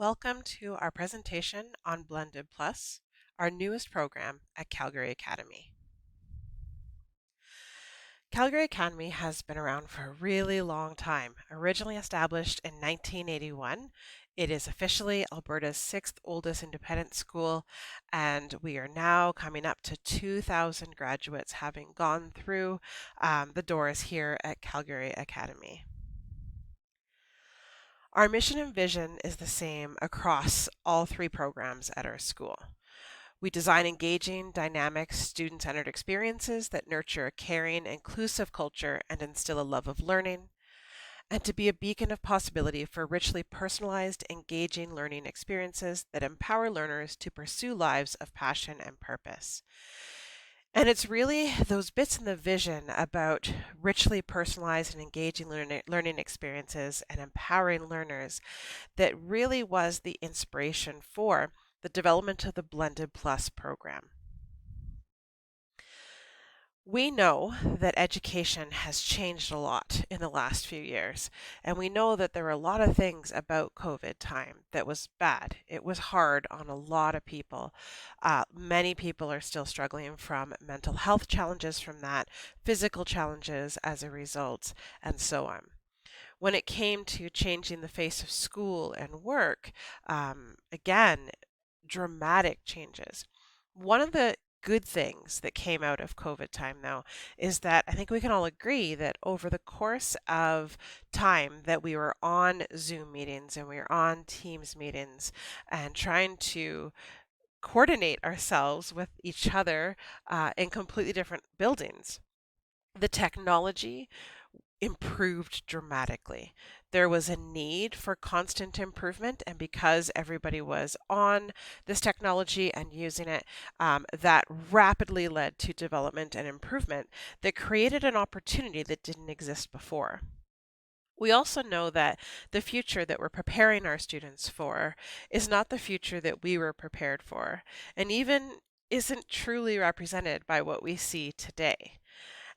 Welcome to our presentation on Blended Plus, our newest program at Calgary Academy. Calgary Academy has been around for a really long time. Originally established in 1981, it is officially Alberta's sixth oldest independent school, and we are now coming up to 2,000 graduates having gone through the doors here at Calgary Academy. Our mission and vision is the same across all three programs at our school. We design engaging, dynamic, student-centered experiences that nurture a caring, inclusive culture and instill a love of learning, and to be a beacon of possibility for richly personalized, engaging learning experiences that empower learners to pursue lives of passion and purpose. And it's really those bits in the vision about richly personalized and engaging learning experiences and empowering learners that really was the inspiration for the development of the Blended Plus program. We know that education has changed a lot in the last few years, and we know that there were a lot of things about COVID time that was bad. It was hard on a lot of people. Many people are still struggling from mental health challenges from that, physical challenges as a result, and so on. When it came to changing the face of school and work, again, dramatic changes. One of the good things that came out of COVID time, though, is that I think we can all agree that over the course of time that we were on Zoom meetings and we were on Teams meetings and trying to coordinate ourselves with each other in completely different buildings, the technology improved dramatically. There was a need for constant improvement, and because everybody was on this technology and using it, that rapidly led to development and improvement that created an opportunity that didn't exist before. We also know that the future that we're preparing our students for is not the future that we were prepared for, and even isn't truly represented by what we see today.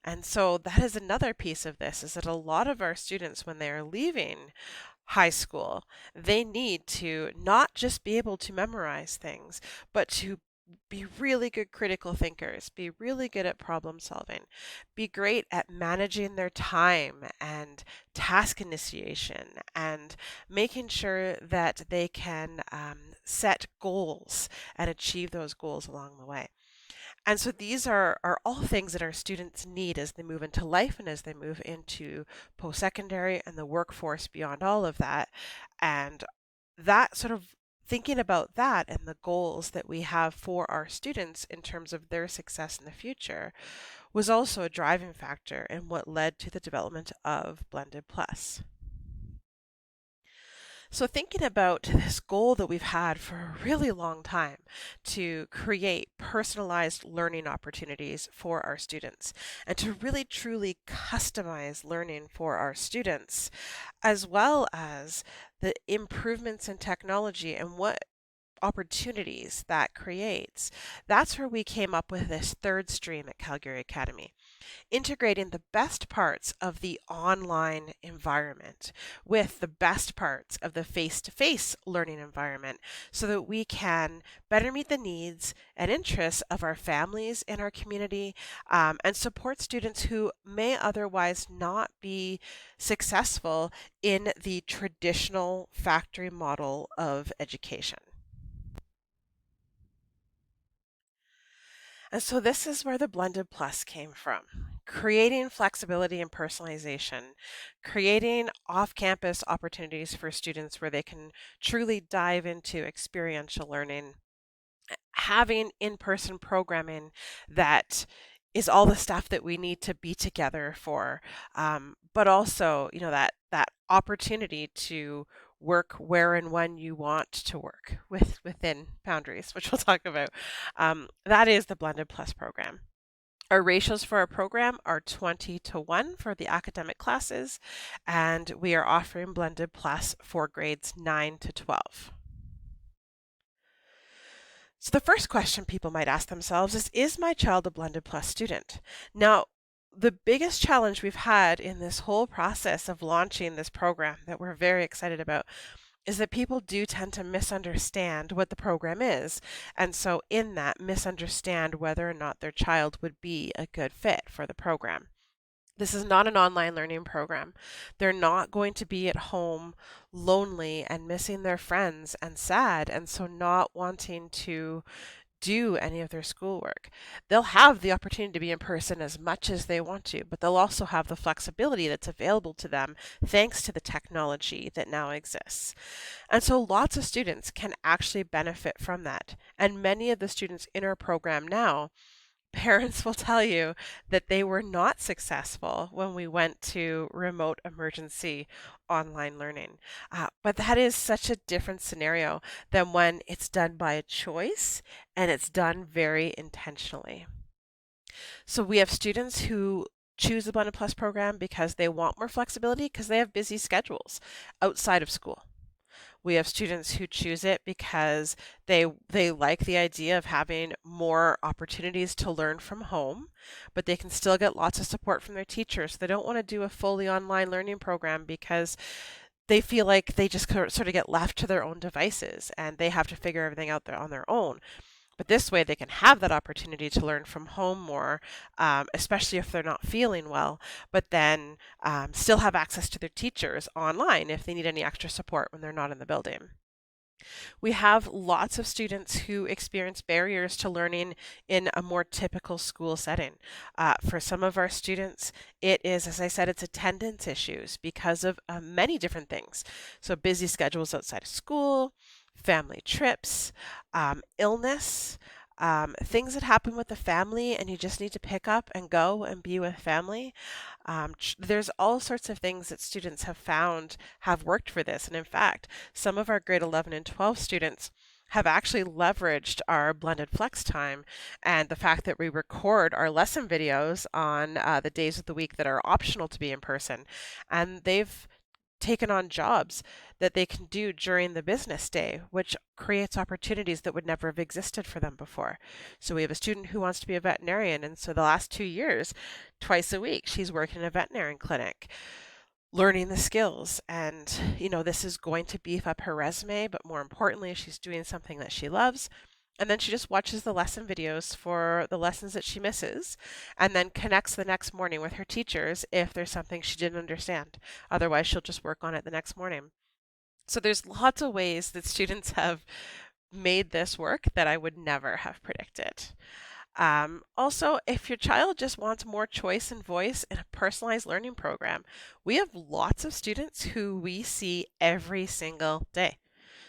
And so that is another piece of this, is that a lot of our students, when they're leaving high school, they need to not just be able to memorize things, but to be really good critical thinkers, be really good at problem solving, be great at managing their time and task initiation, and making sure that they can set goals and achieve those goals along the way. And so these are all things that our students need as they move into life and as they move into post-secondary and the workforce beyond all of that. And that sort of thinking about that and the goals that we have for our students in terms of their success in the future was also a driving factor in what led to the development of Blended Plus. So thinking about this goal that we've had for a really long time to create personalized learning opportunities for our students and to really truly customize learning for our students, as well as the improvements in technology and what opportunities that creates, that's where we came up with this third stream at Calgary Academy, integrating the best parts of the online environment with the best parts of the face-to-face learning environment so that we can better meet the needs and interests of our families in our community, and support students who may otherwise not be successful in the traditional factory model of education. And so this is where the Blended Plus came from. Creating flexibility and personalization, creating off-campus opportunities for students where they can truly dive into experiential learning, having in-person programming that is all the stuff that we need to be together for, but also, that opportunity to work where and when you want to work within boundaries, which we'll talk about. That is the Blended Plus program. Our ratios for our program are 20:1 for the academic classes, and we are offering Blended Plus for grades 9 to 12. So the first question people might ask themselves is my child a Blended Plus student? Now, the biggest challenge we've had in this whole process of launching this program that we're very excited about is that people do tend to misunderstand what the program is. And so, in that, misunderstand whether or not their child would be a good fit for the program. This is not an online learning program. They're not going to be at home lonely and missing their friends and sad, and so not wanting to do any of their schoolwork. They'll have the opportunity to be in person as much as they want to, but they'll also have the flexibility that's available to them thanks to the technology that now exists. And so lots of students can actually benefit from that. And many of the students in our program now, parents will tell you that they were not successful when we went to remote emergency online learning. But that is such a different scenario than when it's done by a choice and it's done very intentionally. So we have students who choose the Blended Plus program because they want more flexibility because they have busy schedules outside of school. We have students who choose it because they like the idea of having more opportunities to learn from home, but they can still get lots of support from their teachers. They don't want to do a fully online learning program because they feel like they just sort of get left to their own devices and they have to figure everything out there on their own. But this way, they can have that opportunity to learn from home more, especially if they're not feeling well, but then still have access to their teachers online if they need any extra support when they're not in the building. We have lots of students who experience barriers to learning in a more typical school setting. For some of our students, it is, as I said, it's attendance issues because of many different things. So busy schedules outside of school, family trips, illness, things that happen with the family and you just need to pick up and go and be with family. There's all sorts of things that students have found have worked for this. And in fact, some of our grade 11 and 12 students have actually leveraged our blended flex time and the fact that we record our lesson videos on the days of the week that are optional to be in person. And they've taken on jobs that they can do during the business day, which creates opportunities that would never have existed for them before. So we have a student who wants to be a veterinarian, and so the last 2 years, twice a week, she's working in a veterinarian clinic, learning the skills. And, this is going to beef up her resume, but more importantly, she's doing something that she loves. And then she just watches the lesson videos for the lessons that she misses and then connects the next morning with her teachers if there's something she didn't understand. Otherwise, she'll just work on it the next morning. So there's lots of ways that students have made this work that I would never have predicted. Also, if your child just wants more choice and voice in a personalized learning program, we have lots of students who we see every single day.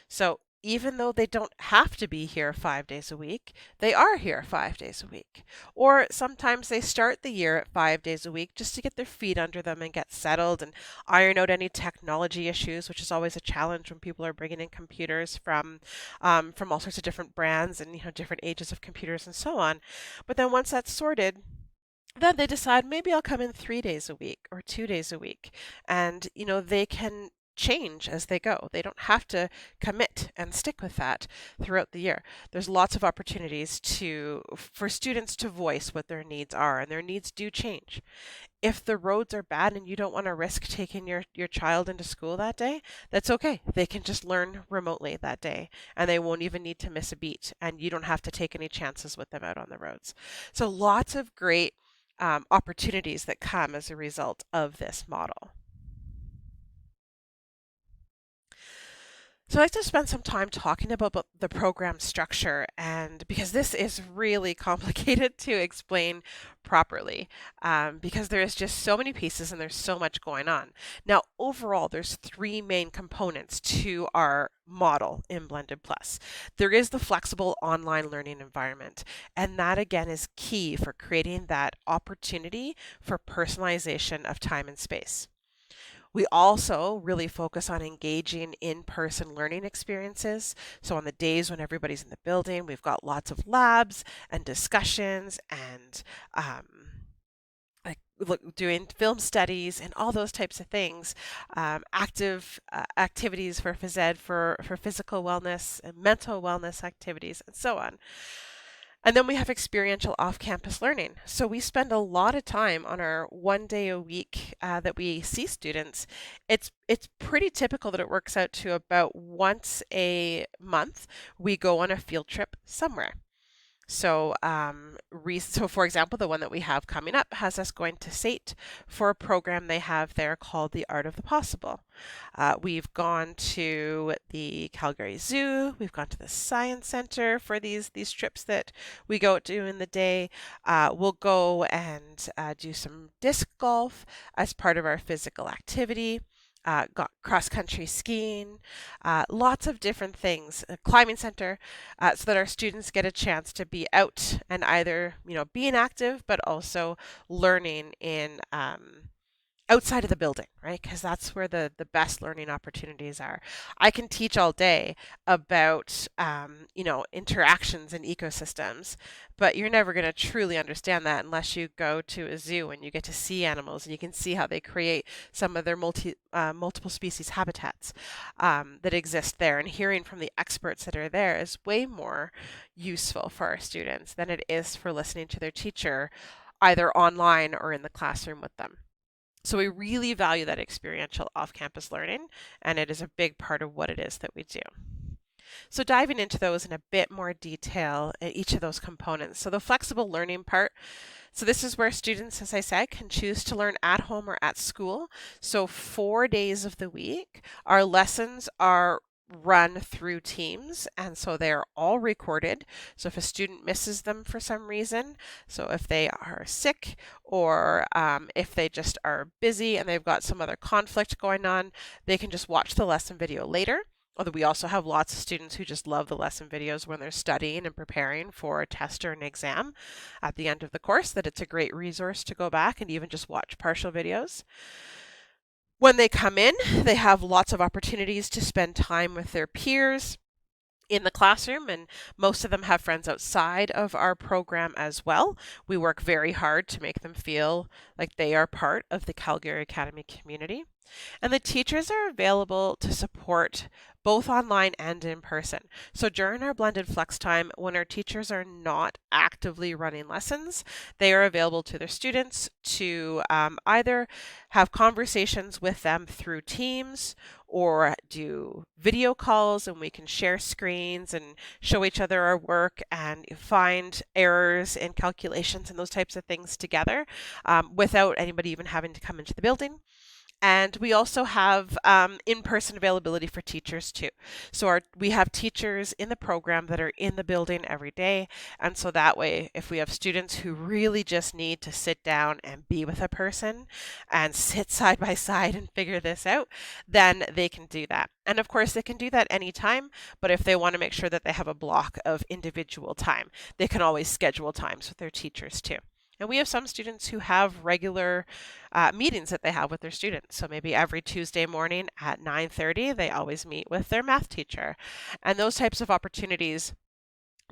So even though they don't have to be here 5 days a week, they are here 5 days a week. Or sometimes they start the year at 5 days a week just to get their feet under them and get settled and iron out any technology issues, which is always a challenge when people are bringing in computers from all sorts of different brands and different ages of computers and so on. But then once that's sorted, then they decide maybe I'll come in 3 days a week or 2 days a week. And, they can change as they go. They don't have to commit and stick with that throughout the year. There's lots of opportunities for students to voice what their needs are, and their needs do change. If the roads are bad and you don't want to risk taking your child into school that day, that's okay. They can just learn remotely that day and they won't even need to miss a beat, and you don't have to take any chances with them out on the roads. So lots of great opportunities that come as a result of this model. So I'd like to spend some time talking about the program structure, and because this is really complicated to explain properly, because there is just so many pieces and there's so much going on. Now, overall, there's three main components to our model in Blended Plus. There is the flexible online learning environment, and that again is key for creating that opportunity for personalization of time and space. We also really focus on engaging in-person learning experiences. So on the days when everybody's in the building, we've got lots of labs and discussions and doing film studies and all those types of things, active activities for phys ed, for physical wellness and mental wellness activities and so on. And then we have experiential off-campus learning. So we spend a lot of time on our 1 day a week that we see students. It's pretty typical that it works out to about once a month we go on a field trip somewhere. So for example, the one that we have coming up has us going to SAIT for a program they have there called The Art of the Possible. We've gone to the Calgary Zoo. We've gone to the Science Center for these trips that we go to in the day. We'll go and do some disc golf as part of our physical activity. Got cross country skiing, lots of different things, a climbing center, so that our students get a chance to be out and either, being active, but also learning in outside of the building, right? Because that's where the best learning opportunities are. I can teach all day about, interactions and ecosystems, but you're never going to truly understand that unless you go to a zoo and you get to see animals and you can see how they create some of their multiple species habitats that exist there. And hearing from the experts that are there is way more useful for our students than it is for listening to their teacher either online or in the classroom with them. So we really value that experiential off-campus learning, and it is a big part of what it is that we do. So diving into those in a bit more detail at each of those components. So the flexible learning part, so this is where students, as I said, can choose to learn at home or at school. So 4 days of the week, our lessons are run through Teams, and so they are all recorded. So if a student misses them for some reason, so if they are sick or if they just are busy and they've got some other conflict going on, they can just watch the lesson video later. Although we also have lots of students who just love the lesson videos when they're studying and preparing for a test or an exam at the end of the course, that it's a great resource to go back and even just watch partial videos. When they come in, they have lots of opportunities to spend time with their peers in the classroom, and most of them have friends outside of our program as well. We work very hard to make them feel like they are part of the Calgary Academy community. And the teachers are available to support both online and in person. So during our blended flex time, when our teachers are not actively running lessons, they are available to their students to either have conversations with them through Teams or do video calls, and we can share screens and show each other our work and find errors in calculations and those types of things together without anybody even having to come into the building. And we also have in-person availability for teachers too. So we have teachers in the program that are in the building every day. And so that way, if we have students who really just need to sit down and be with a person and sit side by side and figure this out, then they can do that. And of course, they can do that anytime. But if they want to make sure that they have a block of individual time, they can always schedule times with their teachers too. And we have some students who have regular meetings that they have with their students. So maybe every Tuesday morning at 9:30, they always meet with their math teacher. And those types of opportunities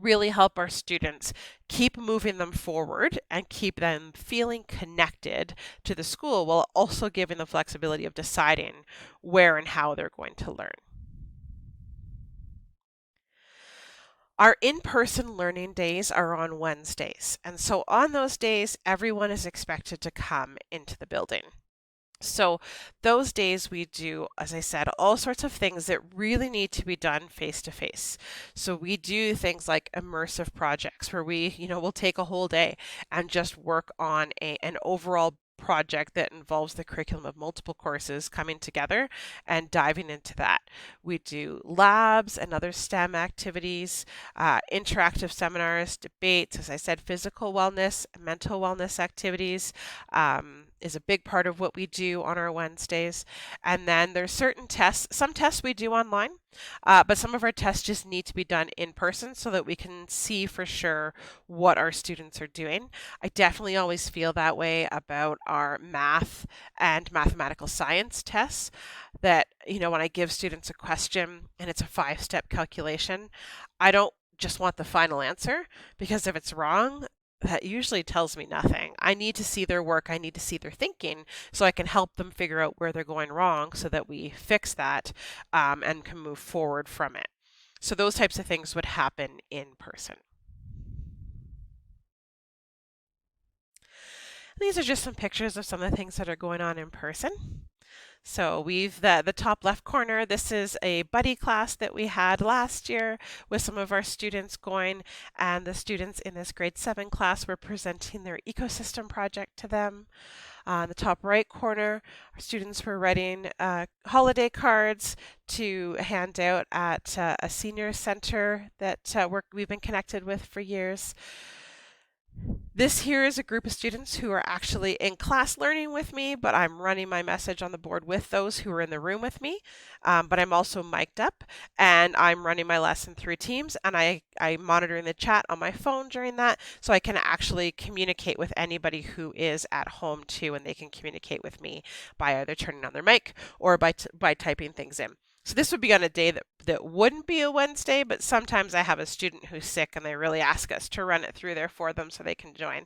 really help our students keep moving them forward and keep them feeling connected to the school while also giving the flexibility of deciding where and how they're going to learn. Our in-person learning days are on Wednesdays, and so on those days, everyone is expected to come into the building. So those days we do, as I said, all sorts of things that really need to be done face to face. So we do things like immersive projects where we'll take a whole day and just work on an overall project that involves the curriculum of multiple courses coming together and diving into that. We do labs and other STEM activities, interactive seminars, debates, as I said, physical wellness, mental wellness activities is a big part of what we do on our Wednesdays. And then there's certain tests, some tests we do online, but some of our tests just need to be done in person so that we can see for sure what our students are doing. I definitely always feel that way about our math and mathematical science tests, that, when I give students a question and it's a 5-step calculation, I don't just want the final answer, because if it's wrong, that usually tells me nothing. I need to see their work. I need to see their thinking so I can help them figure out where they're going wrong so that we fix that and can move forward from it. So those types of things would happen in person. These are just some pictures of some of the things that are going on in person. So we've the top left corner, this is a buddy class that we had last year with some of our students going, and the students in this grade 7 class were presenting their ecosystem project to them. On the top right corner, our students were writing holiday cards to hand out at a senior center that we've been connected with for years. This here is a group of students who are actually in class learning with me, but I'm running my message on the board with those who are in the room with me. But I'm also mic'd up and I'm running my lesson through Teams, and I'm monitoring the chat on my phone during that, so I can actually communicate with anybody who is at home too, and they can communicate with me by either turning on their mic or by typing things in. So this would be on a day that wouldn't be a Wednesday, but sometimes I have a student who's sick and they really ask us to run it through there for them so they can join.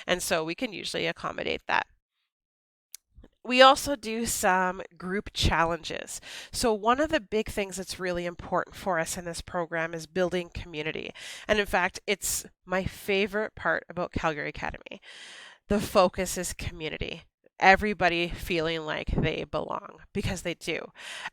And so we can usually accommodate that. We also do some group challenges. So one of the big things that's really important for us in this program is building community. And in fact, it's my favorite part about Calgary Academy. The focus is community. Everybody feeling like they belong, because they do.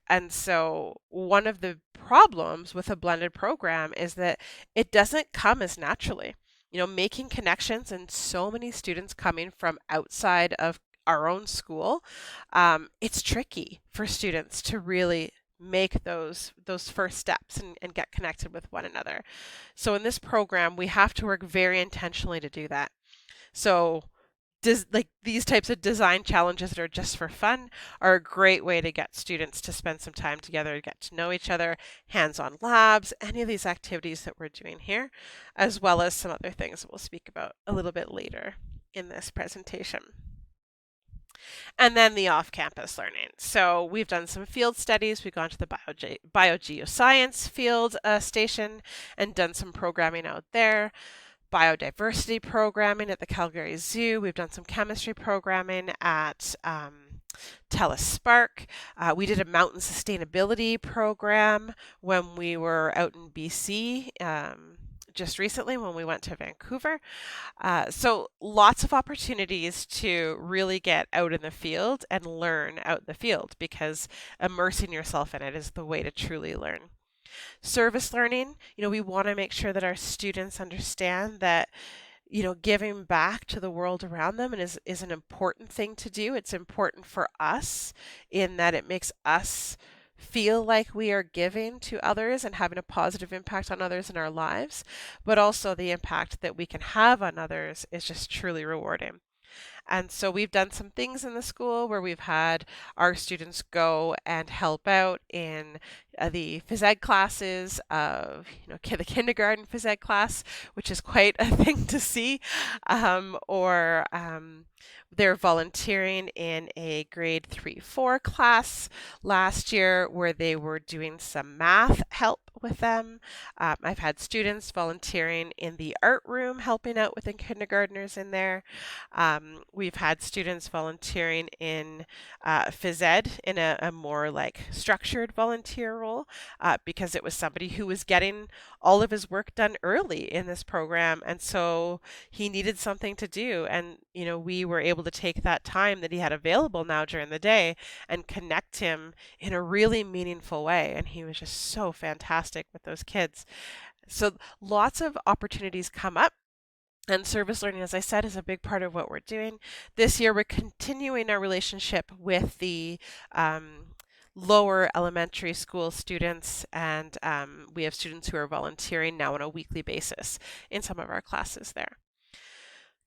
And so one of the problems with a blended program is that it doesn't come as naturally. Making connections and so many students coming from outside of our own school, it's tricky for students to really make those first steps and get connected with one another. So in this program, we have to work very intentionally to do that. So these types of design challenges that are just for fun are a great way to get students to spend some time together, to get to know each other, hands-on labs, any of these activities that we're doing here, as well as some other things that we'll speak about a little bit later in this presentation. And then the off-campus learning. So we've done some field studies. We've gone to the biogeoscience field station and done some programming out there. Biodiversity programming at the Calgary Zoo. We've done some chemistry programming at TELUS Spark. We did a mountain sustainability program when we were out in BC just recently when we went to Vancouver. So lots of opportunities to really get out in the field and learn out in the field, because immersing yourself in it is the way to truly learn. Service learning, we want to make sure that our students understand that, giving back to the world around them is an important thing to do. It's important for us in that it makes us feel like we are giving to others and having a positive impact on others in our lives, but also the impact that we can have on others is just truly rewarding. And so we've done some things in the school where we've had our students go and help out in the phys ed classes of, the kindergarten phys ed class, which is quite a thing to see, or they're volunteering in a grade 3-4 class last year where they were doing some math help with them. I've had students volunteering in the art room helping out with the kindergartners in there. We've had students volunteering in phys ed in a more like structured volunteer role because it was somebody who was getting all of his work done early in this program, and so he needed something to do, and we were able to take that time that he had available now during the day and connect him in a really meaningful way, and he was just so fantastic with those kids. So lots of opportunities come up. And service learning, as I said, is a big part of what we're doing. This year, we're continuing our relationship with the lower elementary school students, and we have students who are volunteering now on a weekly basis in some of our classes there.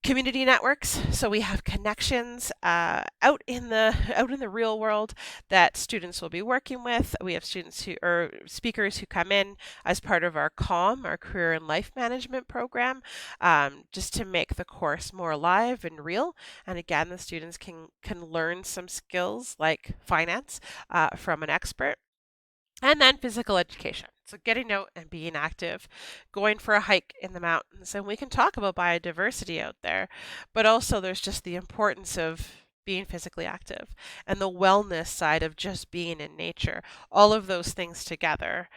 Community networks, so we have connections out in the real world that students will be working with. We have students or speakers who come in as part of our CALM, our Career and Life Management program, just to make the course more alive and real. And again, the students can learn some skills like finance from an expert. And then physical education. So getting out and being active, going for a hike in the mountains. And we can talk about biodiversity out there, but also there's just the importance of being physically active and the wellness side of just being in nature. All of those things together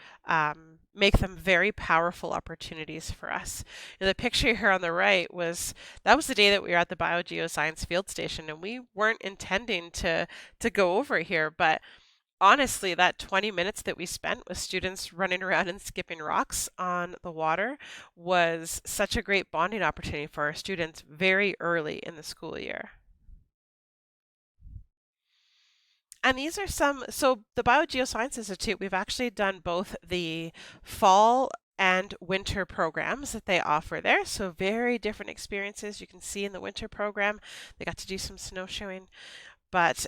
make them very powerful opportunities for us. The picture here on the right that was the day that we were at the Biogeoscience Field Station, and we weren't intending to go over here, but honestly, that 20 minutes that we spent with students running around and skipping rocks on the water was such a great bonding opportunity for our students very early in the school year. And these are so the Biogeoscience Institute, we've actually done both the fall and winter programs that they offer there. So very different experiences. You can see in the winter program, they got to do some snowshoeing. But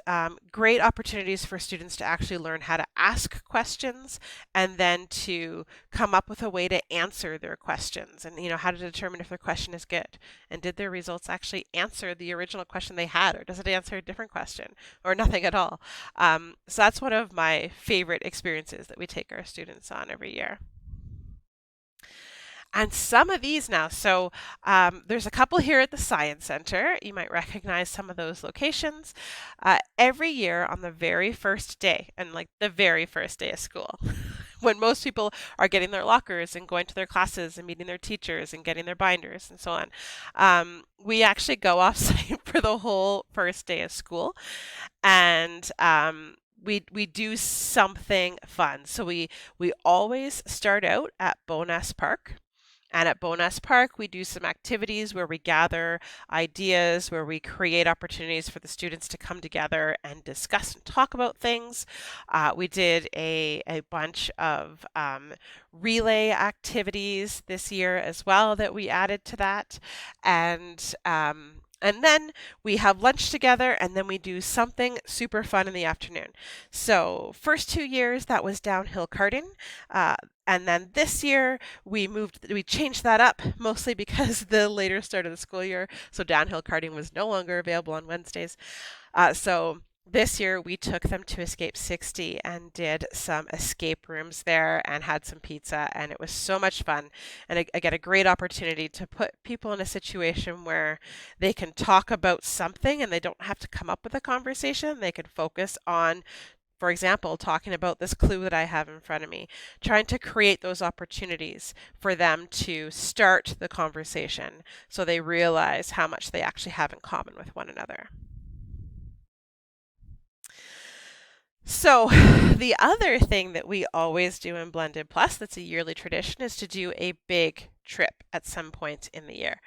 great opportunities for students to actually learn how to ask questions and then to come up with a way to answer their questions, and how to determine if their question is good, and did their results actually answer the original question they had, or does it answer a different question or nothing at all. So that's one of my favorite experiences that we take our students on every year. And some of these now, so there's a couple here at the Science Center. You might recognize some of those locations. Every year on the very first day, and like the very first day of school, when most people are getting their lockers and going to their classes and meeting their teachers and getting their binders and so on, we actually go off site for the whole first day of school. And we do something fun. So we always start out at Bowness Park. And at Bowness Park, we do some activities where we gather ideas, where we create opportunities for the students to come together and discuss and talk about things. We did a bunch of relay activities this year as well that we added to that. And then we have lunch together, and then we do something super fun in the afternoon. So first 2 years, that was downhill karting. And then this year we changed that up mostly because the later start of the school year. So downhill karting was no longer available on Wednesdays. So this year we took them to Escape 60 and did some escape rooms there and had some pizza, and it was so much fun. And I get a great opportunity to put people in a situation where they can talk about something and they don't have to come up with a conversation. They can focus on, for example, talking about this clue that I have in front of me, trying to create those opportunities for them to start the conversation so they realize how much they actually have in common with one another. So the other thing that we always do in Blended Plus that's a yearly tradition is to do a big trip at some point in the year.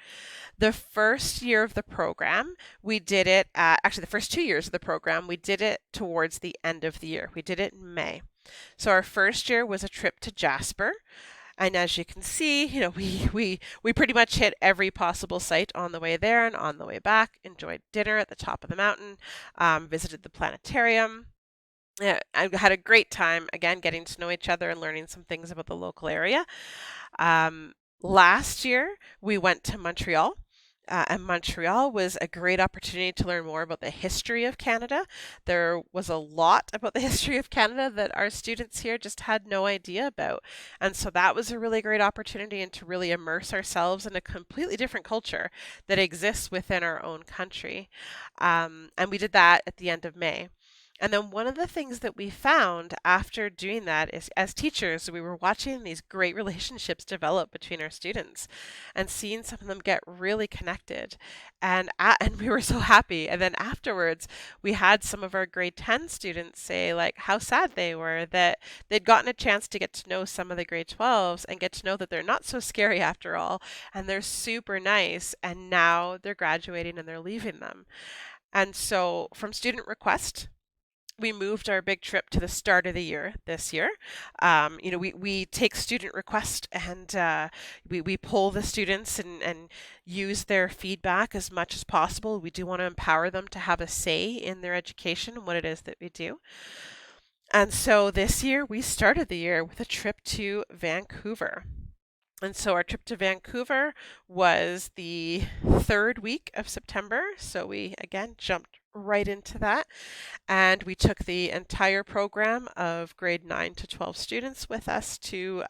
The first year of the program, we did it actually the first 2 years of the program, we did it towards the end of the year. We did it in May. So our first year was a trip to Jasper. And as you can see, we pretty much hit every possible site on the way there and on the way back, enjoyed dinner at the top of the mountain, visited the planetarium. Yeah, I had a great time, again, getting to know each other and learning some things about the local area. Last year, we went to Montreal. And Montreal was a great opportunity to learn more about the history of Canada. There was a lot about the history of Canada that our students here just had no idea about. And so that was a really great opportunity, and to really immerse ourselves in a completely different culture that exists within our own country. And we did that at the end of May. And then one of the things that we found after doing that is, as teachers, we were watching these great relationships develop between our students and seeing some of them get really connected. And we were so happy. And then afterwards, we had some of our grade 10 students say like how sad they were that they'd gotten a chance to get to know some of the grade 12s and get to know that they're not so scary after all, and they're super nice, and now they're graduating and they're leaving them. And so from student request, we moved our big trip to the start of the year this year. We take student request, and we poll the students and use their feedback as much as possible. We do want to empower them to have a say in their education and what it is that we do. And so this year we started the year with a trip to Vancouver. And so our trip to Vancouver was the third week of September. So we again jumped right into that. And we took the entire program of grade 9 to 12 students with us to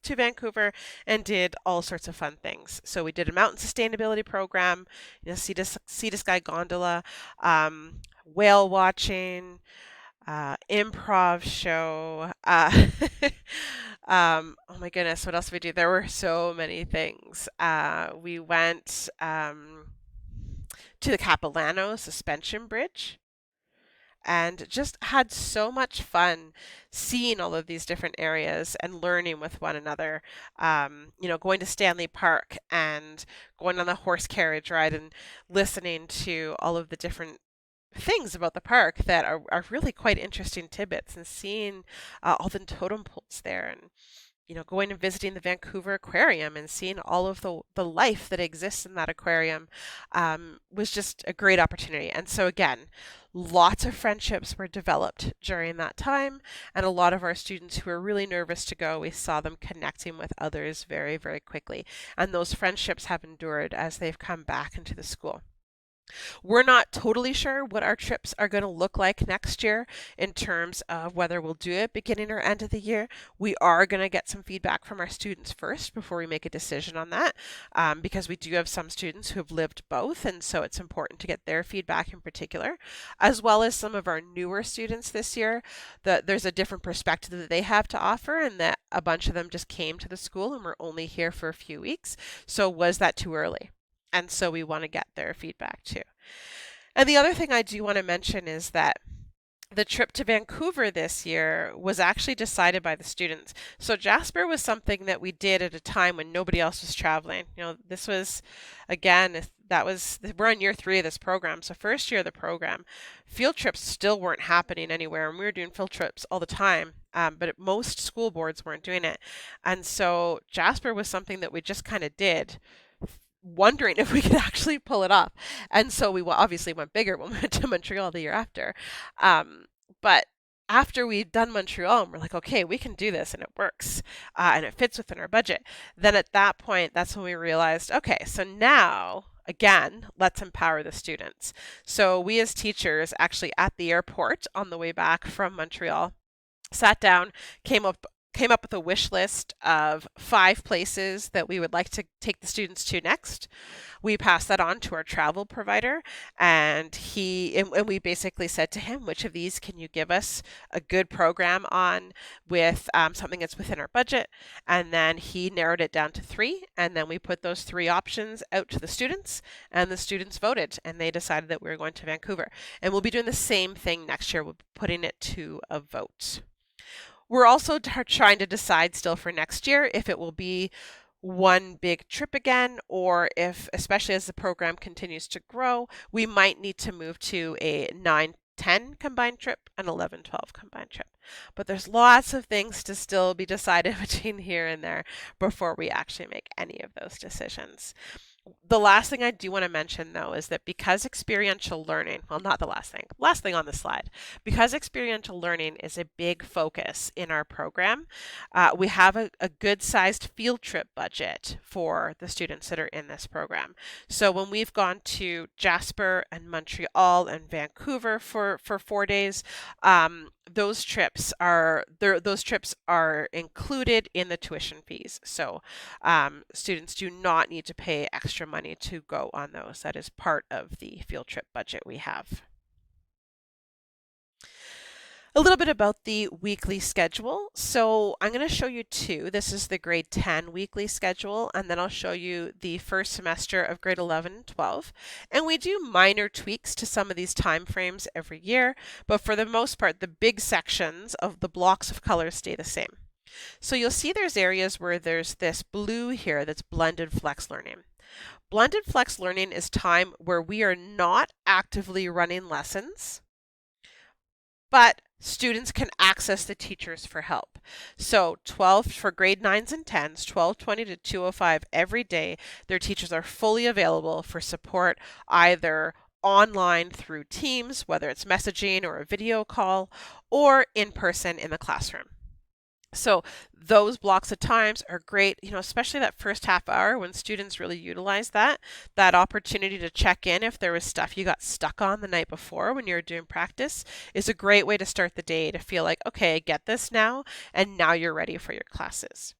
Vancouver and did all sorts of fun things. So we did a mountain sustainability program, sea to sky gondola, whale watching, improv show. Oh my goodness, what else did we do? There were so many things. We went to the Capilano Suspension Bridge and just had so much fun seeing all of these different areas and learning with one another. Going to Stanley Park and going on the horse carriage ride and listening to all of the different things about the park that are really quite interesting tidbits, and seeing all the totem poles there, and going and visiting the Vancouver Aquarium and seeing all of the life that exists in that aquarium was just a great opportunity. And so again, lots of friendships were developed during that time, and a lot of our students who were really nervous to go, we saw them connecting with others very, very quickly. And those friendships have endured as they've come back into the school. We're not totally sure what our trips are going to look like next year in terms of whether we'll do it beginning or end of the year. We are going to get some feedback from our students first before we make a decision on that, because we do have some students who have lived both, and so it's important to get their feedback in particular, as well as some of our newer students this year. There's a different perspective that they have to offer, and that a bunch of them just came to the school and were only here for a few weeks. So was that too early? And so we want to get their feedback too. And the other thing I do want to mention is that the trip to Vancouver this year was actually decided by the students. So Jasper was something that we did at a time when nobody else was traveling. This was, again, we're on year 3 of this program. So first year of the program, field trips still weren't happening anywhere, and we were doing field trips all the time. But most school boards weren't doing it. And so Jasper was something that we just kind of did, wondering if we could actually pull it off. And so we obviously went bigger when we went to Montreal the year after. But after we'd done Montreal and we're like, okay, we can do this and it works, and it fits within our budget. Then at that point, that's when we realized, okay, so now again, let's empower the students. So we as teachers actually at the airport on the way back from Montreal sat down, came up with a wish list of 5 places that we would like to take the students to next. We passed that on to our travel provider, and we basically said to him, which of these can you give us a good program on with something that's within our budget? And then he narrowed it down to 3, and then we put those 3 options out to the students, and the students voted, and they decided that we were going to Vancouver. And we'll be doing the same thing next year. We'll be putting it to a vote. We're also trying to decide still for next year if it will be one big trip again, or if, especially as the program continues to grow, we might need to move to a 9-10 combined trip and 11-12 combined trip. But there's lots of things to still be decided between here and there before we actually make any of those decisions. The last thing I do want to mention, though, is that because experiential learning, well, not the last thing on the slide, because experiential learning is a big focus in our program, we have a good sized field trip budget for the students that are in this program. So when we've gone to Jasper and Montreal and Vancouver for 4 days, those trips are included in the tuition fees. So students do not need to pay extra money to go on those. That is part of the field trip budget we have. A little bit about the weekly schedule. So I'm going to show you 2. This is the grade 10 weekly schedule, and then I'll show you the first semester of grade 11 and 12. And we do minor tweaks to some of these time frames every year, but for the most part, the big sections of the blocks of colors stay the same. So you'll see there's areas where there's this blue here that's blended flex learning. Blended flex learning is time where we are not actively running lessons, but students can access the teachers for help. So 12 for grade 9s and 10s, 12:20 to 2:05 every day, their teachers are fully available for support either online through Teams, whether it's messaging or a video call, or in person in the classroom. So those blocks of times are great, especially that first half hour when students really utilize that opportunity to check in if there was stuff you got stuck on the night before when you were doing practice is a great way to start the day, to feel like, okay, I get this now, and now you're ready for your classes.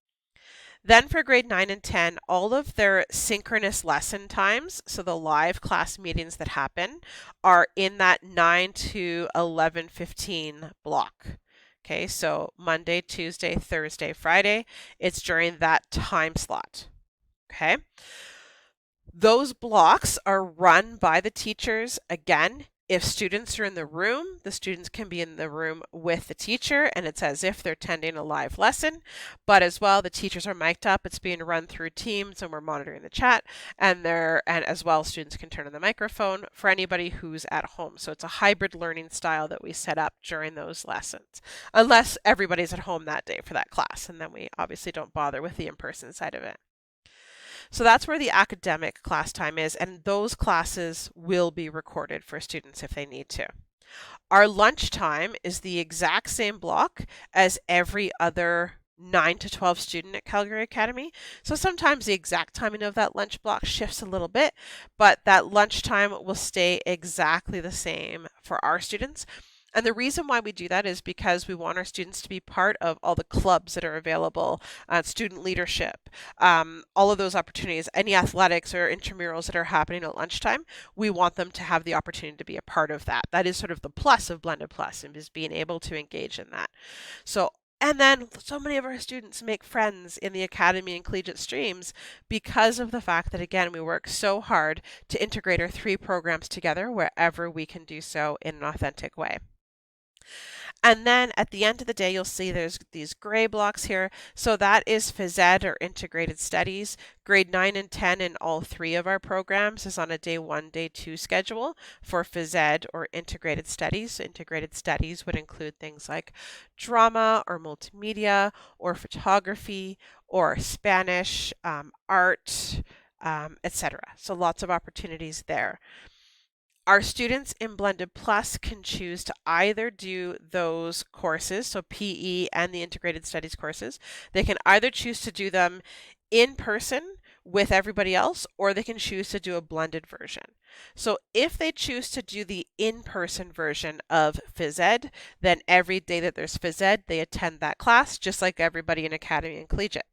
Then for grade 9 and 10, all of their synchronous lesson times, so the live class meetings that happen, are in that 9 to 11:15 block. Okay, so Monday, Tuesday, Thursday, Friday, it's during that time slot. Okay. Those blocks are run by the teachers. Again, if students are in the room, the students can be in the room with the teacher, and it's as if they're attending a live lesson. But as well, the teachers are mic'd up. It's being run through Teams, and we're monitoring the chat. And as well, students can turn on the microphone for anybody who's at home. So it's a hybrid learning style that we set up during those lessons, unless everybody's at home that day for that class, and then we obviously don't bother with the in-person side of it. So that's where the academic class time is, and those classes will be recorded for students if they need to. Our lunch time is the exact same block as every other 9 to 12 student at Calgary Academy. So sometimes the exact timing of that lunch block shifts a little bit, but that lunch time will stay exactly the same for our students. And the reason why we do that is because we want our students to be part of all the clubs that are available, student leadership, all of those opportunities, any athletics or intramurals that are happening at lunchtime. We want them to have the opportunity to be a part of that. That is sort of the plus of Blended Plus, and is being able to engage in that. And then so many of our students make friends in the academy and collegiate streams because of the fact that, again, we work so hard to integrate our 3 programs together wherever we can do so in an authentic way. And then at the end of the day, you'll see there's these gray blocks here. So that is phys ed, or integrated studies. Grade 9 and 10 in all 3 of our programs is on a day 1, day 2 schedule for phys ed or integrated studies. So integrated studies would include things like drama or multimedia or photography or Spanish, art, etc. So lots of opportunities there. Our students in Blended Plus can choose to either do those courses, so PE and the integrated studies courses. They can either choose to do them in person with everybody else, or they can choose to do a blended version. So if they choose to do the in-person version of phys ed, then every day that there's phys ed, they attend that class, just like everybody in academy and collegiate.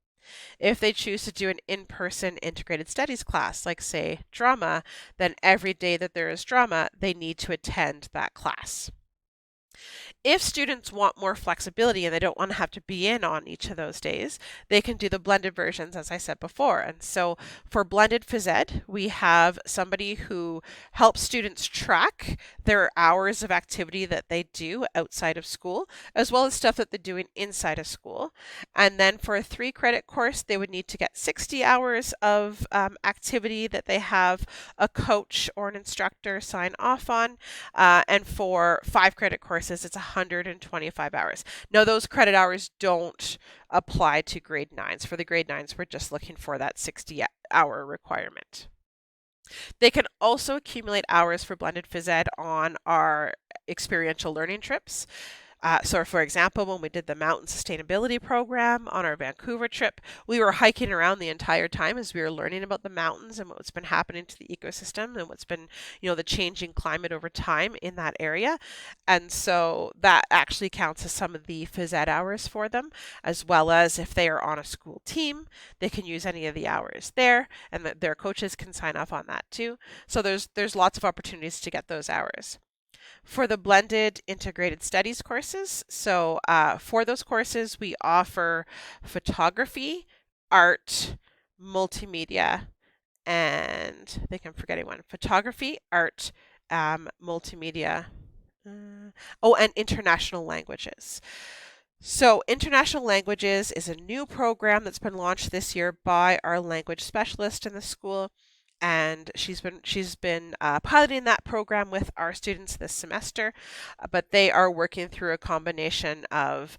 If they choose to do an in-person integrated studies class, like say drama, then every day that there is drama, they need to attend that class. If students want more flexibility and they don't want to have to be in on each of those days, they can do the blended versions, as I said before. And so for blended phys ed, we have somebody who helps students track their hours of activity that they do outside of school, as well as stuff that they're doing inside of school. And then for a 3-credit course, they would need to get 60 hours of activity that they have a coach or an instructor sign off on. And for 5-credit courses, it's 125 hours. Now, those credit hours don't apply to grade 9s. For the grade 9s, we're just looking for that 60-hour requirement. They can also accumulate hours for blended phys ed on our experiential learning trips. So for example, when we did the mountain sustainability program on our Vancouver trip, we were hiking around the entire time as we were learning about the mountains and what's been happening to the ecosystem and what's been, the changing climate over time in that area. And so that actually counts as some of the phys ed hours for them, as well as if they are on a school team, they can use any of the hours there, and their coaches can sign off on that too. So there's lots of opportunities to get those hours. For the blended integrated studies courses, so for those courses, we offer photography, art, multimedia, and I think I'm forgetting one. Photography, art, multimedia, and international languages. So International Languages is a new program that's been launched this year by our language specialist in the school, and she's been piloting that program with our students this semester, but they are working through a combination of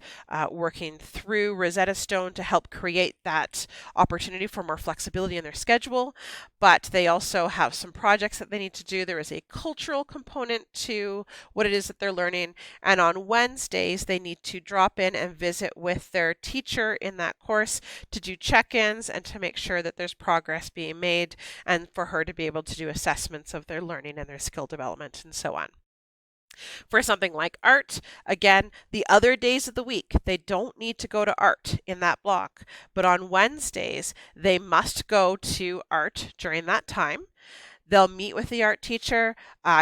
working through Rosetta Stone to help create that opportunity for more flexibility in their schedule, but they also have some projects that they need to do. There is a cultural component to what it is that they're learning, and on Wednesdays they need to drop in and visit with their teacher in that course to do check-ins and to make sure that there's progress being made, and for her to be able to do assessments of their learning and their skill development and so on. For something like art, again, the other days of the week, they don't need to go to art in that block. But on Wednesdays, they must go to art during that time. They'll meet with the art teacher.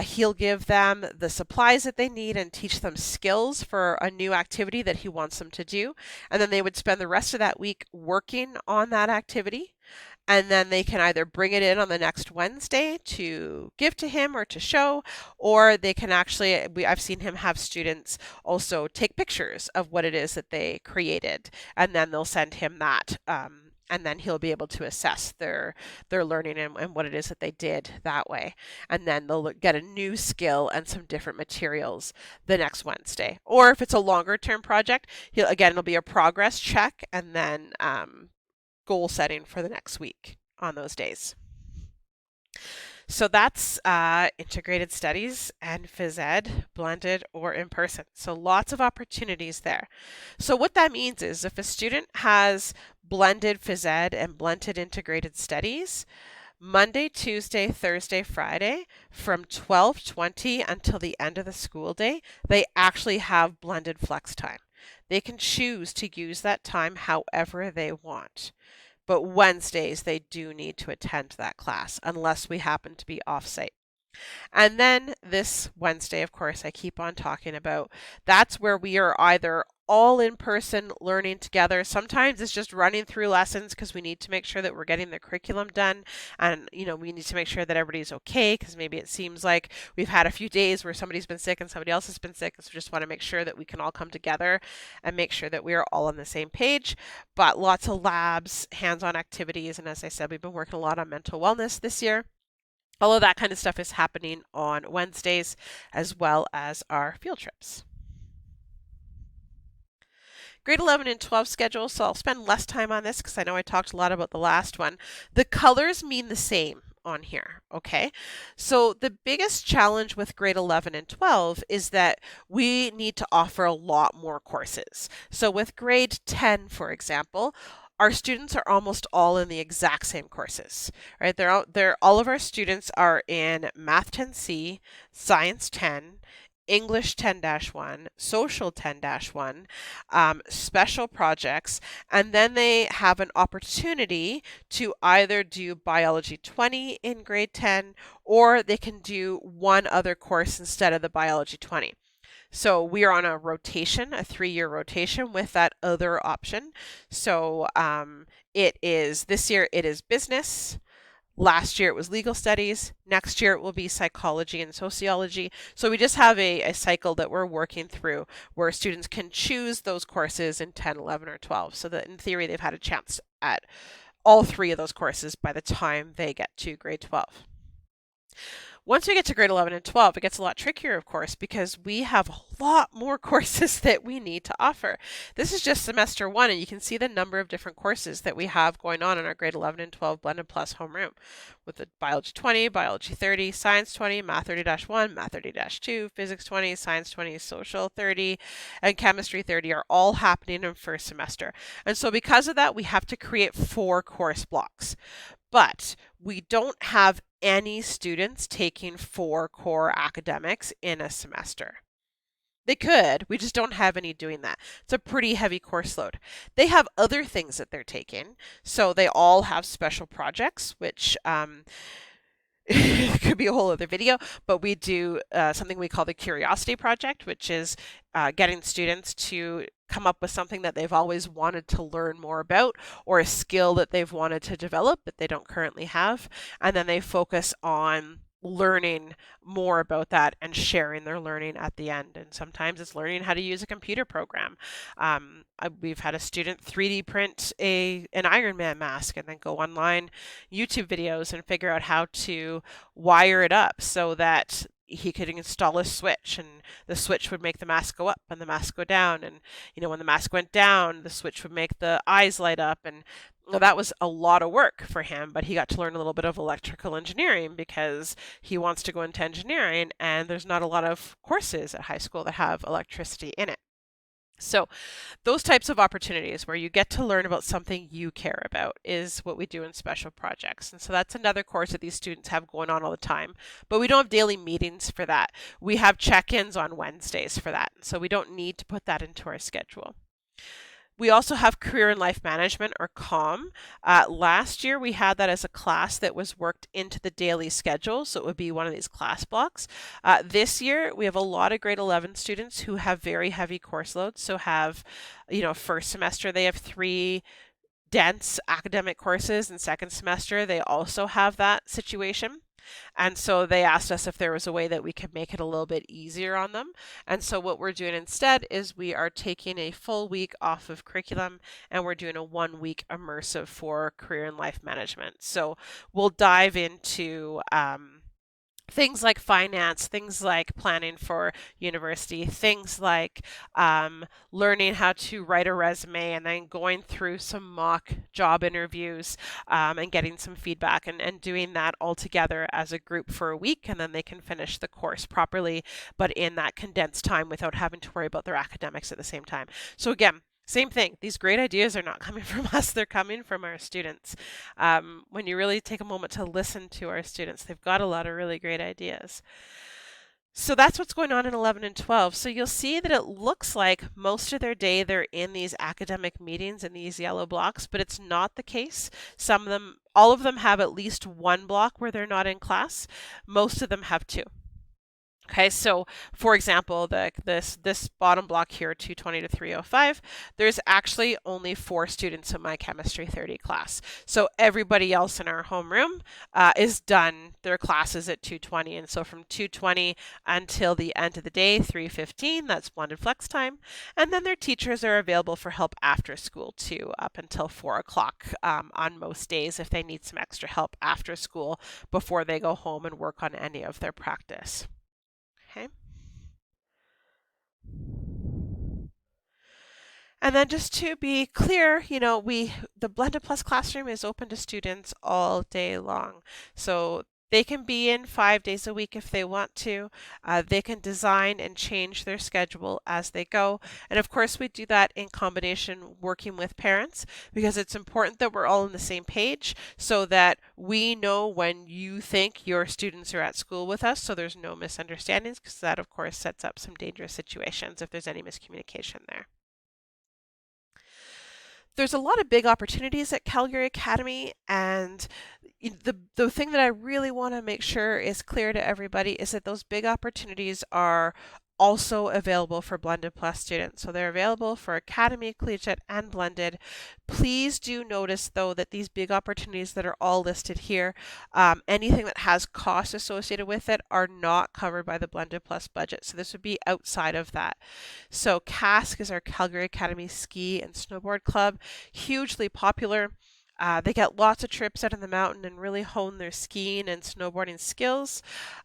He'll give them the supplies that they need and teach them skills for a new activity that he wants them to do. And then they would spend the rest of that week working on that activity. And then they can either bring it in on the next Wednesday to give to him or to show, or they can actually, I've seen him have students also take pictures of what it is that they created, and then they'll send him that. And then he'll be able to assess their learning and what it is that they did that way. And then they'll get a new skill and some different materials the next Wednesday. Or if it's a longer term project, it'll be a progress check and then goal setting for the next week on those days. So that's integrated studies and phys ed, blended or in person. So lots of opportunities there. So what that means is if a student has blended phys ed and blended integrated studies, Monday, Tuesday, Thursday, Friday, from 12:20 until the end of the school day, they actually have blended flex time. They can choose to use that time however they want. But Wednesdays, they do need to attend that class unless we happen to be off-site. And then this Wednesday, of course, I keep on talking about, that's where we are either all in person learning together. Sometimes it's just running through lessons because we need to make sure that we're getting the curriculum done. And, we need to make sure that everybody's okay because maybe it seems like we've had a few days where somebody's been sick and somebody else has been sick. So we just want to make sure that we can all come together and make sure that we are all on the same page. But lots of labs, hands-on activities. And as I said, we've been working a lot on mental wellness this year. All of that kind of stuff is happening on Wednesdays, as well as our field trips. Grade 11 and 12 schedule, so I'll spend less time on this because I know I talked a lot about the last one. The colors mean the same on here, okay? So the biggest challenge with grade 11 and 12 is that we need to offer a lot more courses. So with grade 10, for example, our students are almost all in the exact same courses, right? All of our students are in Math 10C, Science 10, English 10-1, Social 10-1, special projects, and then they have an opportunity to either do Biology 20 in grade 10, or they can do one other course instead of the Biology 20. So we are on a rotation, a 3-year rotation with that other option. So this year it is business. Last year it was legal studies. Next year it will be psychology and sociology. So we just have a cycle that we're working through where students can choose those courses in 10, 11, or 12. So that in theory they've had a chance at all 3 of those courses by the time they get to grade 12. Once we get to grade 11 and 12, it gets a lot trickier, of course, because we have a lot more courses that we need to offer. This is just semester 1, and you can see the number of different courses that we have going on in our grade 11 and 12 blended plus homeroom with the Biology 20, Biology 30, Science 20, Math 30-1, Math 30-2, Physics 20, Science 20, Social 30, and Chemistry 30 are all happening in first semester. And so because of that, we have to create 4 course blocks. But we don't have any students taking 4 core academics in a semester. They could, we just don't have any doing that. It's a pretty heavy course load. They have other things that they're taking. So they all have special projects, which it could be a whole other video, but we do something we call the Curiosity Project, which is getting students to come up with something that they've always wanted to learn more about or a skill that they've wanted to develop that they don't currently have. And then they focus on learning more about that and sharing their learning at the end. And sometimes it's learning how to use a computer program. We've had a student 3D print an Iron Man mask and then go online YouTube videos and figure out how to wire it up so that he could install a switch and the switch would make the mask go up and the mask go down. And, when the mask went down, the switch would make the eyes light up. And that was a lot of work for him, but he got to learn a little bit of electrical engineering because he wants to go into engineering and there's not a lot of courses at high school that have electricity in it. So those types of opportunities where you get to learn about something you care about is what we do in special projects. And so that's another course that these students have going on all the time. But we don't have daily meetings for that. We have check-ins on Wednesdays for that. So we don't need to put that into our schedule. We also have Career and Life Management, or COM. Last year, we had that as a class that was worked into the daily schedule, so it would be one of these class blocks. This year, we have a lot of grade 11 students who have very heavy course loads, so have, first semester they have 3 dense academic courses, and second semester they also have that situation. And so they asked us if there was a way that we could make it a little bit easier on them. And so what we're doing instead is we are taking a full week off of curriculum and we're doing a 1 week immersive for career and life management. So we'll dive into things like finance, things like planning for university, things like learning how to write a resume and then going through some mock job interviews and getting some feedback and doing that all together as a group for a week. And then they can finish the course properly, but in that condensed time without having to worry about their academics at the same time. So again, same thing. These great ideas are not coming from us, they're coming from our students. When you really take a moment to listen to our students, they've got a lot of really great ideas. So that's what's going on in 11 and 12. So you'll see that it looks like most of their day they're in these academic meetings in these yellow blocks, but it's not the case. Some of them, all of them have at least one block where they're not in class. Most of them have two. Okay, so for example, this bottom block here, 220 to 305, there's actually only 4 students in my chemistry 30 class. So everybody else in our homeroom is done their classes at 220. And so from 220 until the end of the day, 3:15, that's blended flex time. And then their teachers are available for help after school too, up until 4 o'clock on most days if they need some extra help after school before they go home and work on any of their practice. Okay. And then just to be clear, the Blended Plus classroom is open to students all day long. So they can be in 5 days a week if they want to. They can design and change their schedule as they go. And of course, we do that in combination working with parents because it's important that we're all on the same page so that we know when you think your students are at school with us so there's no misunderstandings, because that, of course, sets up some dangerous situations if there's any miscommunication there. There's a lot of big opportunities at Calgary Academy, and the thing that I really want to make sure is clear to everybody is that those big opportunities are also available for Blended Plus students. So they're available for Academy, Collegiate, and Blended. Please do notice, though, that these big opportunities that are all listed here, anything that has costs associated with it, are not covered by the Blended Plus budget. So this would be outside of that. So CASC is our Calgary Academy Ski and Snowboard Club, hugely popular. They get lots of trips out in the mountain and really hone their skiing and snowboarding skills.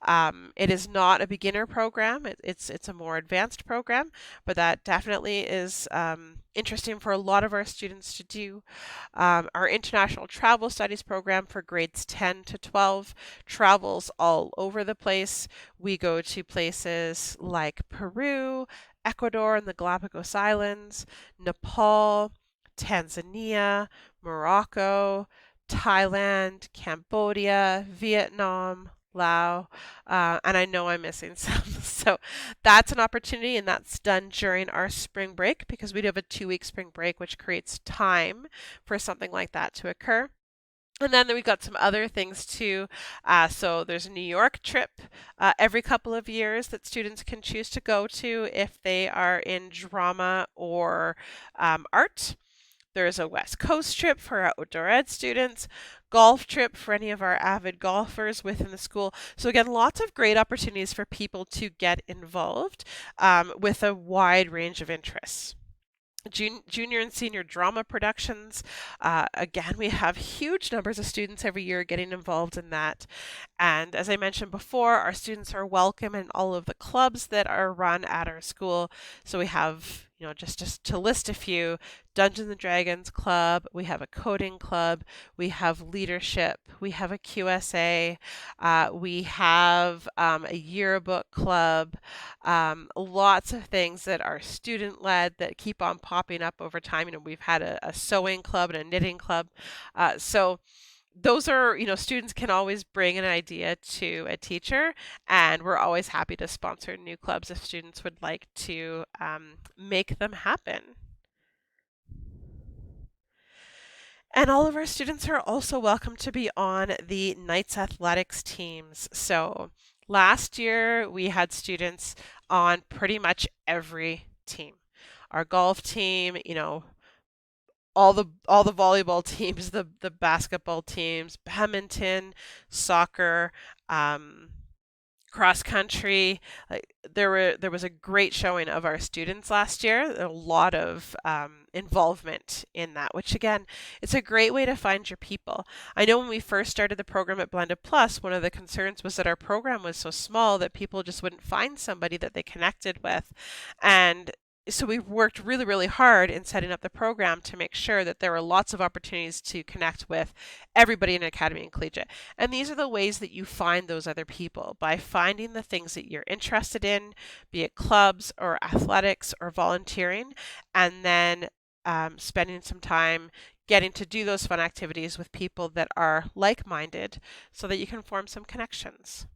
It is not a beginner program. It's a more advanced program, but that definitely is interesting for a lot of our students to do. Our International Travel Studies program for grades 10 to 12 travels all over the place. We go to places like Peru, Ecuador and the Galapagos Islands, Nepal, Tanzania, Morocco, Thailand, Cambodia, Vietnam, Laos, and I know I'm missing some. So that's an opportunity, and that's done during our spring break because we do have a 2-week spring break, which creates time for something like that to occur. And then we've got some other things too. So there's a New York trip every couple of years that students can choose to go to if they are in drama or art. There's a West Coast trip for our outdoor ed students, golf trip for any of our avid golfers within the school. So again, lots of great opportunities for people to get involved with a wide range of interests. Junior and senior drama productions. Again, we have huge numbers of students every year getting involved in that. And as I mentioned before, our students are welcome in all of the clubs that are run at our school. So we have just to list a few: Dungeons and Dragons Club, we have a coding club, we have leadership, we have a QSA, we have a yearbook club, lots of things that are student-led that keep on popping up over time. We've had a sewing club and a knitting club. So those are, students can always bring an idea to a teacher, and we're always happy to sponsor new clubs if students would like to make them happen. And all of our students are also welcome to be on the Knights athletics teams. So last year we had students on pretty much every team. Our golf team, all the volleyball teams, the basketball teams, badminton, soccer, cross country. There was a great showing of our students last year. A lot of involvement in that, which again, it's a great way to find your people. I know when we first started the program at Blended Plus, one of the concerns was that our program was so small that people just wouldn't find somebody that they connected with. And so we worked really, really hard in setting up the program to make sure that there were lots of opportunities to connect with everybody in Academy and Collegiate. And these are the ways that you find those other people, by finding the things that you're interested in, be it clubs or athletics or volunteering, and then spending some time getting to do those fun activities with people that are like-minded so that you can form some connections.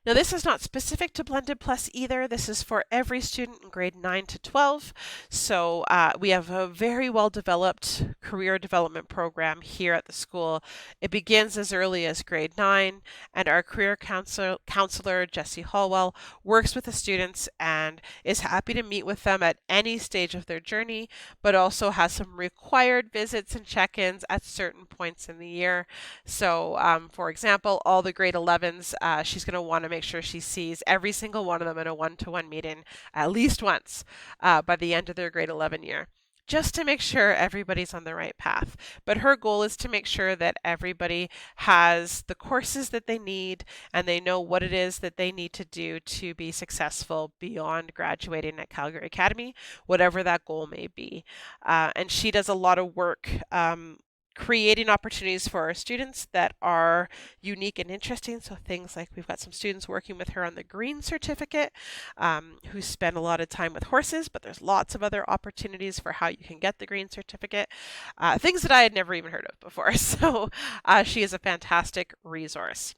Now, this is not specific to Blended Plus either. This is for every student in grade 9 to 12. So we have a very well-developed career development program here at the school. It begins as early as grade 9, and our career counselor, Jessie Hallwell, works with the students and is happy to meet with them at any stage of their journey, but also has some required visits and check-ins at certain points in the year. So, for example, all the grade 11s, she's going to want to make sure she sees every single one of them in a one-to-one meeting at least once by the end of their grade 11 year, just to make sure everybody's on the right path. But her goal is to make sure that everybody has the courses that they need and they know what it is that they need to do to be successful beyond graduating at Calgary Academy, whatever that goal may be. And she does a lot of work creating opportunities for our students that are unique and interesting. So things like, we've got some students working with her on the green certificate who spend a lot of time with horses, but there's lots of other opportunities for how you can get the green certificate, things that I had never even heard of before. So she is a fantastic resource.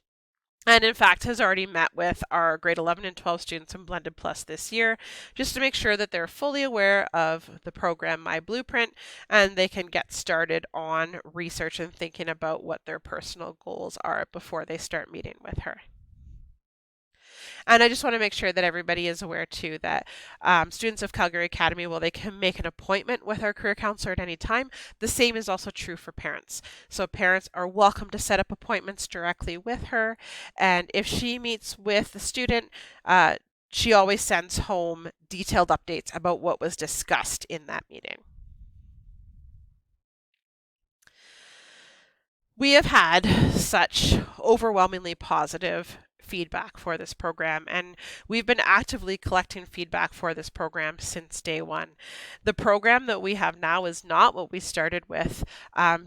And in fact has already met with our grade 11 and 12 students in Blended Plus this year, just to make sure that they're fully aware of the program My Blueprint and they can get started on research and thinking about what their personal goals are before they start meeting with her. And I just want to make sure that everybody is aware too that students of Calgary Academy, well, they can make an appointment with our career counselor at any time. The same is also true for parents. So parents are welcome to set up appointments directly with her. And if she meets with the student, she always sends home detailed updates about what was discussed in that meeting. We have had such overwhelmingly positive feedback for this program, and we've been actively collecting feedback for this program since day one. The program that we have now is not what we started with,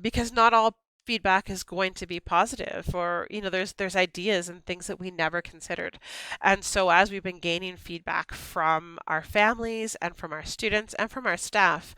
because not all feedback is going to be positive, or there's ideas and things that we never considered. And so as we've been gaining feedback from our families and from our students and from our staff,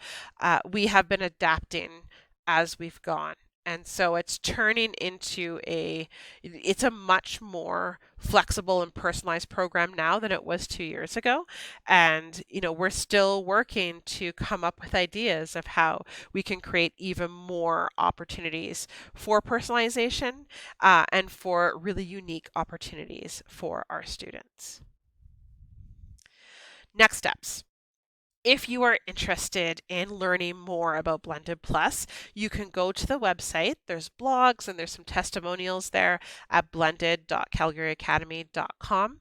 we have been adapting as we've gone. And so it's turning into it's a much more flexible and personalized program now than it was 2 years ago. And, we're still working to come up with ideas of how we can create even more opportunities for personalization and for really unique opportunities for our students. Next steps. If you are interested in learning more about Blended Plus, you can go to the website. There's blogs and there's some testimonials there at blended.calgaryacademy.com.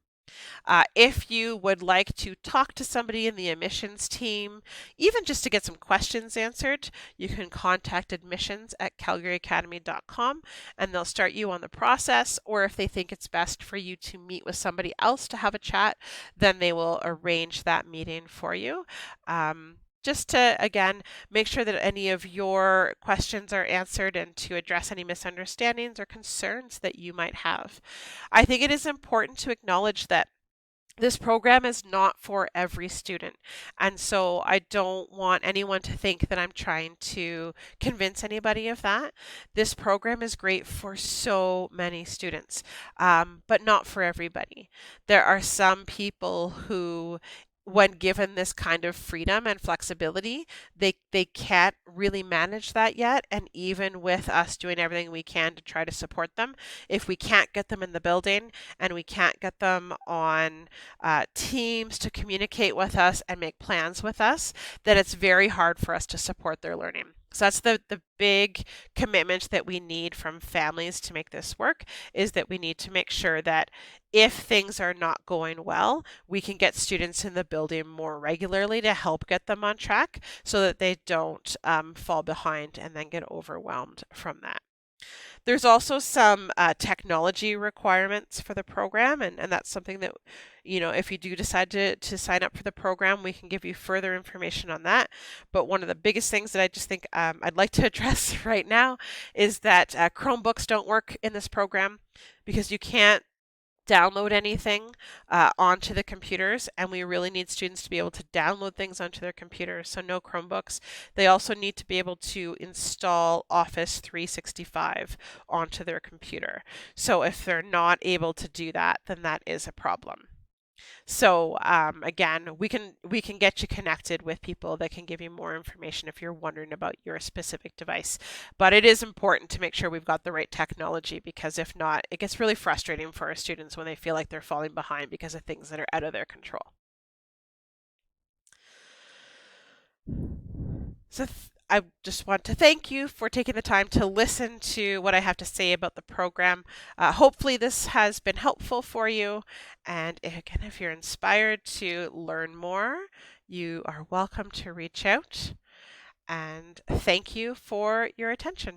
If you would like to talk to somebody in the admissions team, even just to get some questions answered, you can contact admissions at calgaryacademy.com and they'll start you on the process. Or if they think it's best for you to meet with somebody else to have a chat, then they will arrange that meeting for you. Just to, again, make sure that any of your questions are answered and to address any misunderstandings or concerns that you might have. I think it is important to acknowledge that this program is not for every student. And so I don't want anyone to think that I'm trying to convince anybody of that. This program is great for so many students, but not for everybody. There are some people who, when given this kind of freedom and flexibility, they can't really manage that yet. And even with us doing everything we can to try to support them, if we can't get them in the building and we can't get them on teams to communicate with us and make plans with us, then it's very hard for us to support their learning. So that's the big commitment that we need from families to make this work, is that we need to make sure that if things are not going well, we can get students in the building more regularly to help get them on track so that they don't fall behind and then get overwhelmed from that. There's also some technology requirements for the program, and that's something that, if you do decide to sign up for the program, we can give you further information on that. But one of the biggest things that I just think I'd like to address right now is that Chromebooks don't work in this program because you can't download anything onto the computers, and we really need students to be able to download things onto their computers, so no Chromebooks. They also need to be able to install Office 365 onto their computer. So if they're not able to do that, then that is a problem. So again, we can get you connected with people that can give you more information if you're wondering about your specific device. But it is important to make sure we've got the right technology, because if not, it gets really frustrating for our students when they feel like they're falling behind because of things that are out of their control. So I just want to thank you for taking the time to listen to what I have to say about the program. Hopefully this has been helpful for you. And again, if you're inspired to learn more, you are welcome to reach out. And thank you for your attention.